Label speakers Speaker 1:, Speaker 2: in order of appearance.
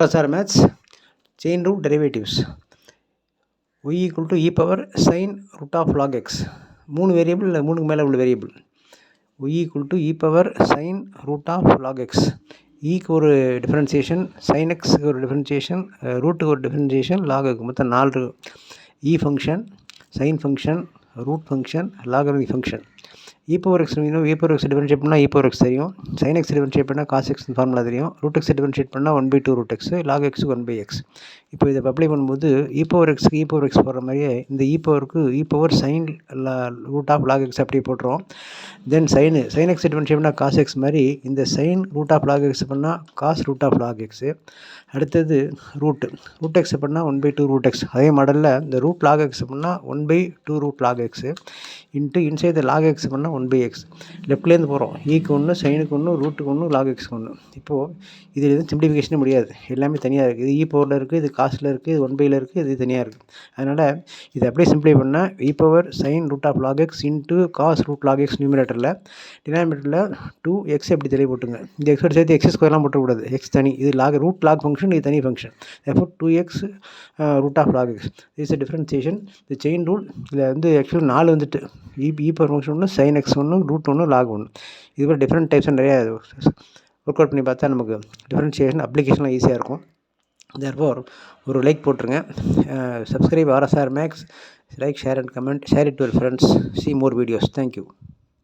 Speaker 1: Professor Maths, chain root derivatives. Y equal to e power sin root of log x. மூணு variable இல்லை மூணுக்கு மேலே உள்ள variable. y equal to e power sin root of log x. க்கு ஒரு differentiation, sin xக்கு ஒரு differentiation, ரூட்டுக்கு ஒரு differentiation, லாகுக்கு மொத்தம் 4 e function, sine function, root function, logarithmic function. e power x வேணும், e power x டிஃபரன்ஷியேட் பண்ணால் e power x தெரியும், sin x differentiate பண்ணால் cos x ஃபார்முலா தெரியும், ரூட் x டிஃபரன்ஷியேட் பண்ணால் 1/2 root x, log x 1/x. இப்போ இதை apply பண்ணும்போது e power x e power x போடுற மாதிரியே இந்த e powerக்கு e power sin root of log x அப்படியே போட்டுருவோம். தென் sin x டிஃபரன்ஷியேட் பண்ணால் cos x மாதிரி இந்த sin root of log x பண்ணால் cos root of log x. அடுத்தது ரூட் x பண்ணால் 1/2 root x. அதே மாடலில் இந்த ரூட் log x பண்ணால் 1/2 root log x into inside log x பண்ணால் 1/x. லெஃப்ட்லேருந்து போகிறோம், ஈக்கு ஒன்று, சைனுக்கு ஒன்று, ரூட்டுக்கு ஒன்று, log xக்கு ஒன்று. இப்போது இதில் எதுவும் சிம்பிளிஃபிகேஷனே முடியாது, எல்லாமே தனியாக இருக்குது. இது பவரில் இருக்குது, இது காசில் இருக்குது, இது 1/ல இருக்குது, இது தனியாக இருக்குது. அதனால் இதை அப்படியே சிம்பிளை பண்ணால் power sin root of log x into cos root log x நியூமரேட்டரில், டினாமினேட்டரில் 2x எப்படி தெளிவு போட்டுங்க. இந்த எக்ஸோட சேர்த்து எக்ஸ் ஸ்கொயர்லாம் போட்டக்கூடாது, எக்ஸ் தனி, இது ரூட் லாக் ஃபங்க்ஷன், இது தனி function. therefore 2x root of log x is a differentiation. இந்த செயின் ரூல் இதில் வந்து ஆக்சுவலி 4 வந்துட்டு இ பவர் ஃபங்க்ஷன் ஒன்று, சைன் எக்ஸ் ஒன்று, ரூட் ஒன்று, லாக் ஒன்று. இது மாதிரி டிஃப்ரெண்ட் டைப்ஸ் நிறையா ஒர்க் அவுட் பண்ணி பார்த்தா நமக்கு டிஃப்ரென்ஷியேஷன் அப்ளிகேஷன்லாம் ஈஸியாக இருக்கும். therefore ஒரு லைக் போட்டுருங்க. Subscribe RSR Maths, like, share and comment, share it to your friends, see more videos. Thank you.